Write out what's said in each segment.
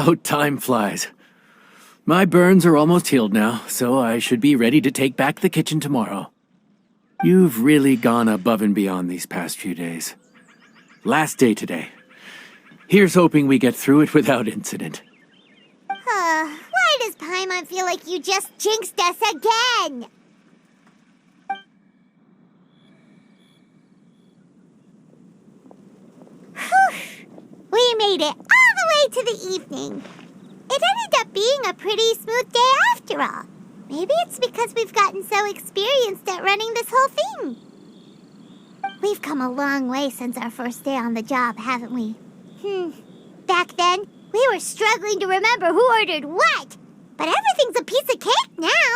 How time flies. My burns are almost healed now, so I should be ready to take back the kitchen tomorrow. You've really gone above and beyond these past few days. Last day today. Here's hoping we get through it without incident. Why does Paimon feel like you just jinxed us again? We made it all the way to the evening. It ended up being a pretty smooth day after all. Maybe it's because we've gotten so experienced at running this whole thing. We've come a long way since our first day on the job, haven't we? Back then, we were struggling to remember who ordered what. But everything's a piece of cake now.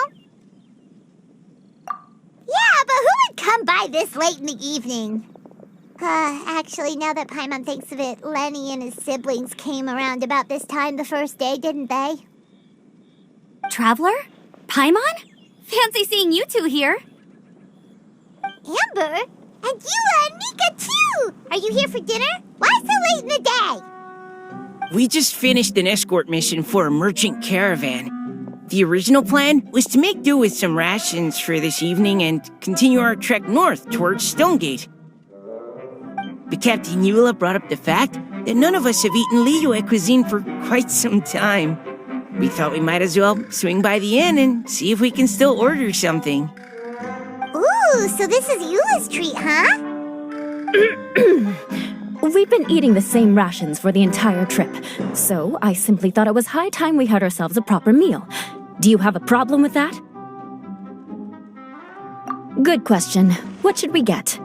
Yeah, but who would come by this late in the evening? Actually, now that Paimon thinks of it, Lenny and his siblings came around about this time the first day, didn't they? Traveler? Paimon? Fancy seeing you two here. Amber? And Eula and Mika, too! Are you here for dinner? Why so late in the day? We just finished an escort mission for a merchant caravan. The original plan was to make do with some rations for this evening and continue our trek north towards Stonegate. But Captain Eula brought up the fact that none of us have eaten Liyue cuisine for quite some time. We thought we might as well swing by the inn and see if we can still order something. Ooh, so this is Eula's treat, huh? We've been eating the same rations for the entire trip, so I simply thought it was high time we had ourselves a proper meal. Do you have a problem with that? Good question. What should we get?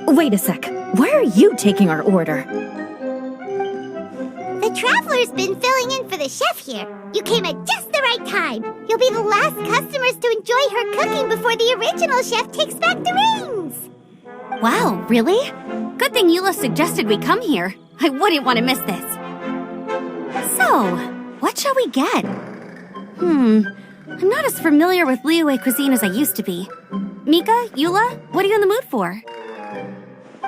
Wait a sec. Why are you taking our order? The Traveler's been filling in for the chef here. You came at just the right time. You'll be the last customers to enjoy her cooking before the original chef takes back the reins. Wow, really? Good thing Eula suggested we come here. I wouldn't want to miss this. So, what shall we get? I'm not as familiar with Liyue cuisine as I used to be. Mika, Eula, what are you in the mood for?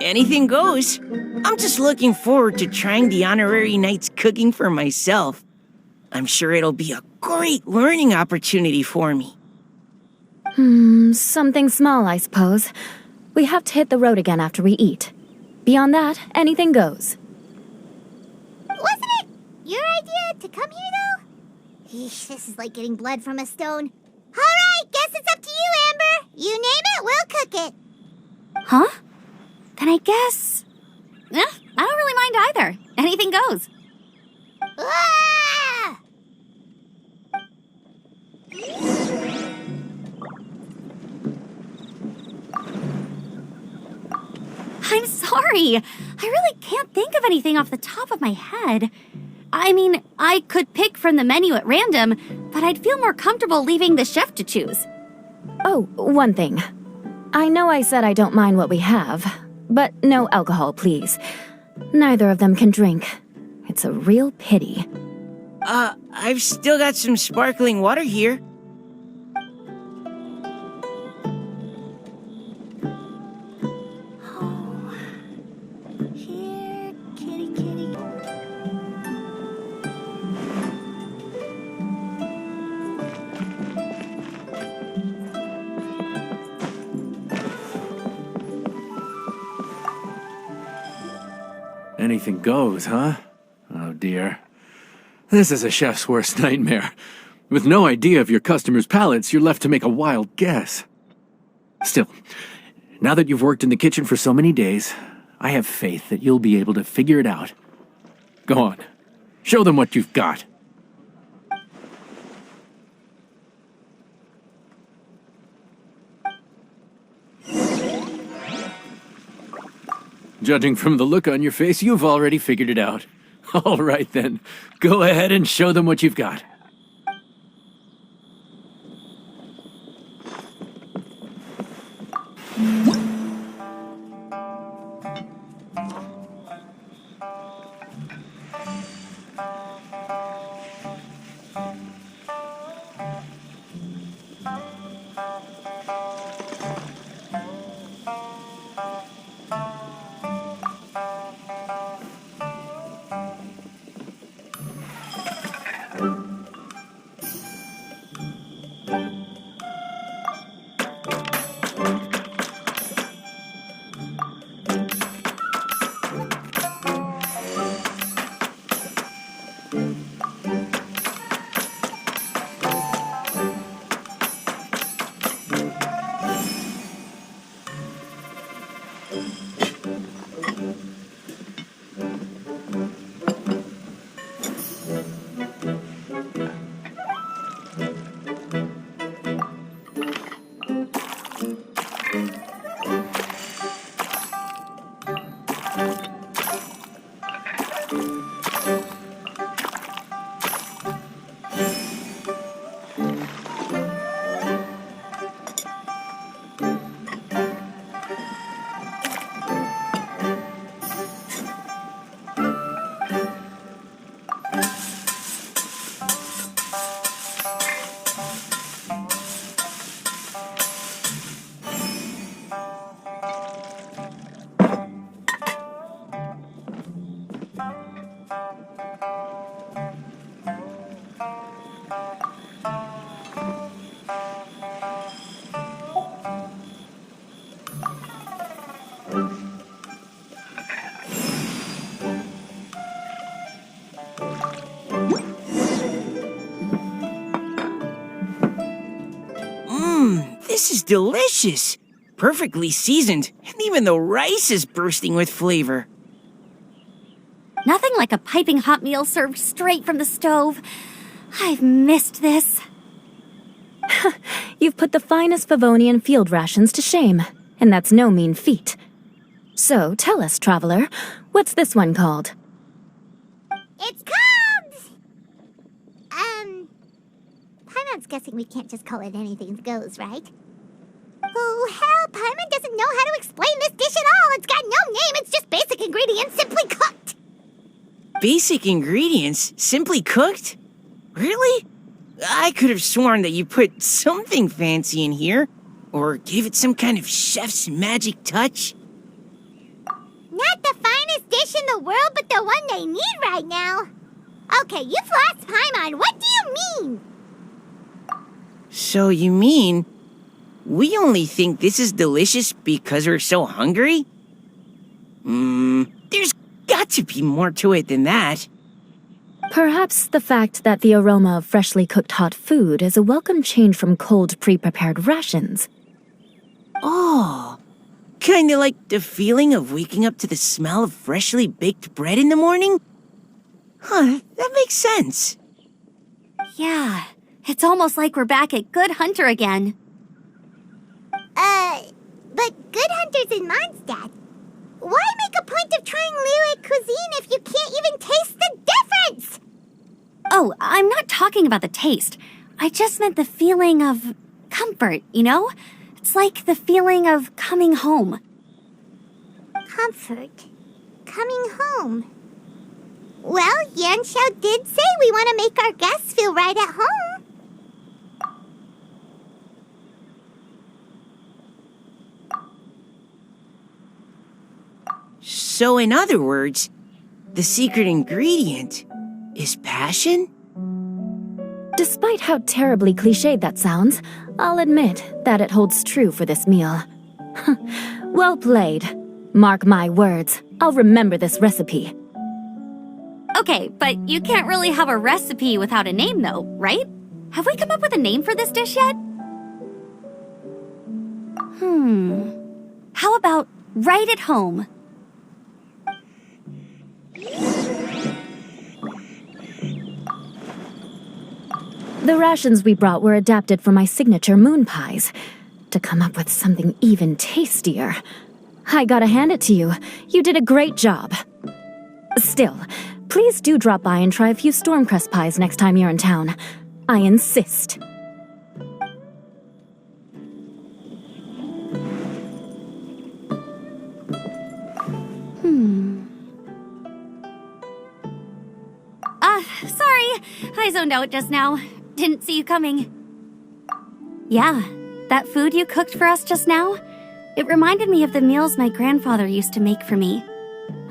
Anything goes. I'm just looking forward to trying the honorary knight's cooking for myself. I'm sure it'll be a great learning opportunity for me. Something small, I suppose. We have to hit the road again after we eat. Beyond that, anything goes. Wasn't it your idea to come here, though? Eesh, this is like getting blood from a stone. All right, guess it's up to you, Amber. You name it, we'll cook it. Huh? Then I guess... I don't really mind either. Anything goes. Ah! I'm sorry. I really can't think of anything off the top of my head. I mean, I could pick from the menu at random, but I'd feel more comfortable leaving the chef to choose. Oh, one thing. I know I said I don't mind what we have, but no alcohol, please. Neither of them can drink. It's a real pity. I've still got some sparkling water here. Here, kitty, kitty. Anything goes, huh? Oh dear. This is a chef's worst nightmare. With no idea of your customers' palates, you're left to make a wild guess. Still, now that you've worked in the kitchen for so many days, I have faith that you'll be able to figure it out. Go on. Show them what you've got. Judging from the look on your face, you've already figured it out. All right then, go ahead and show them what you've got. delicious. Perfectly seasoned, and even the rice is bursting with flavor. Nothing like a piping hot meal served straight from the stove. I've missed this. You've put the finest Favonian field rations to shame, and that's no mean feat. So, tell us, traveler, what's this one called? It's called... Paimon's guessing we can't just call it anything goes, right? Oh, hell, Paimon doesn't know how to explain this dish at all. It's got no name, it's just basic ingredients simply cooked. Basic ingredients? Simply cooked? Really? I could have sworn that you put something fancy in here, or gave it some kind of chef's magic touch. Not the finest dish in the world, but the one they need right now. Okay, you've lost Paimon. What do you mean? So you mean we only think this is delicious because we're so hungry? There's got to be more to it than that. Perhaps the fact that the aroma of freshly cooked hot food is a welcome change from cold, pre-prepared rations. Oh, kinda like the feeling of waking up to the smell of freshly baked bread in the morning? Huh, that makes sense. Yeah, it's almost like we're back at Good Hunter again. But Good Hunter's in Mondstadt. Why make a point of trying Liyue cuisine if you can't even taste the difference? Oh, I'm not talking about the taste. I just meant the feeling of comfort, you know? It's like the feeling of coming home. Comfort. Coming home. Well, Yanxiao did say we want to make our guests feel right at home. So in other words, the secret ingredient is passion? Despite how terribly cliched that sounds, I'll admit that it holds true for this meal. Well played. Mark my words, I'll remember this recipe. Okay, but you can't really have a recipe without a name, though, right? Have we come up with a name for this dish yet? How about Right at Home? The rations we brought were adapted for my signature moon pies. To come up with something even tastier, I gotta hand it to you. You did a great job. Still, please do drop by and try a few Stormcrest pies next time you're in town. I insist. Sorry. I zoned out just now. Didn't see you coming. Yeah, that food you cooked for us just now? It reminded me of the meals my grandfather used to make for me.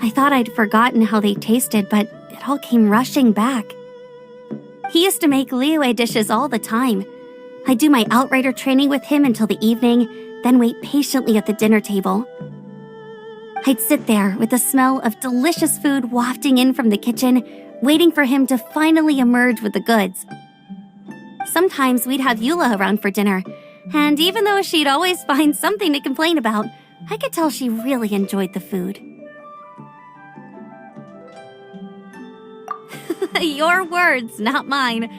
I thought I'd forgotten how they tasted, but it all came rushing back. He used to make Liyue dishes all the time. I'd do my outrider training with him until the evening, then wait patiently at the dinner table. I'd sit there with the smell of delicious food wafting in from the kitchen, waiting for him to finally emerge with the goods. Sometimes we'd have Eula around for dinner, and even though she'd always find something to complain about, I could tell she really enjoyed the food. Your words, not mine.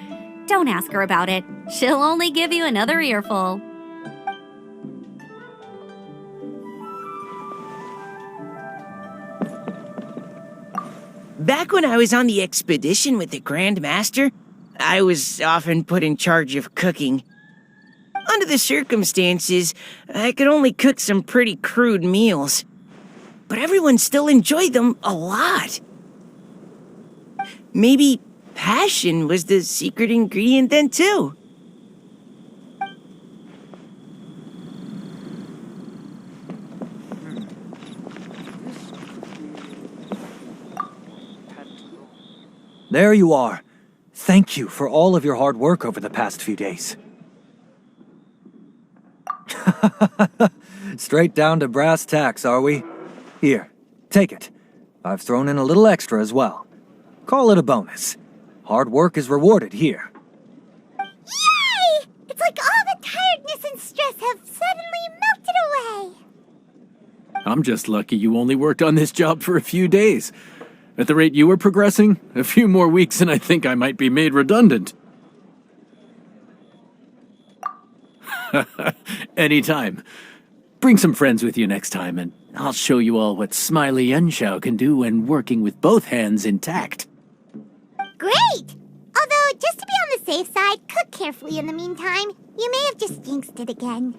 Don't ask her about it. She'll only give you another earful. Back when I was on the expedition with the Grand Master, I was often put in charge of cooking. Under the circumstances, I could only cook some pretty crude meals. But everyone still enjoyed them a lot. Maybe passion was the secret ingredient then, too. There you are. Thank you for all of your hard work over the past few days. Straight down to brass tacks, are we? Here, take it. I've thrown in a little extra as well. Call it a bonus. Hard work is rewarded here. Yay! It's like all the tiredness and stress have suddenly I'm just lucky you only worked on this job for a few days. At the rate you were progressing, a few more weeks and I think I might be made redundant. Anytime. Bring some friends with you next time, and I'll show you all what Smiley Yenshao can do when working with both hands intact. Great! Although, just to be on the safe side, cook carefully in the meantime. You may have just jinxed it again.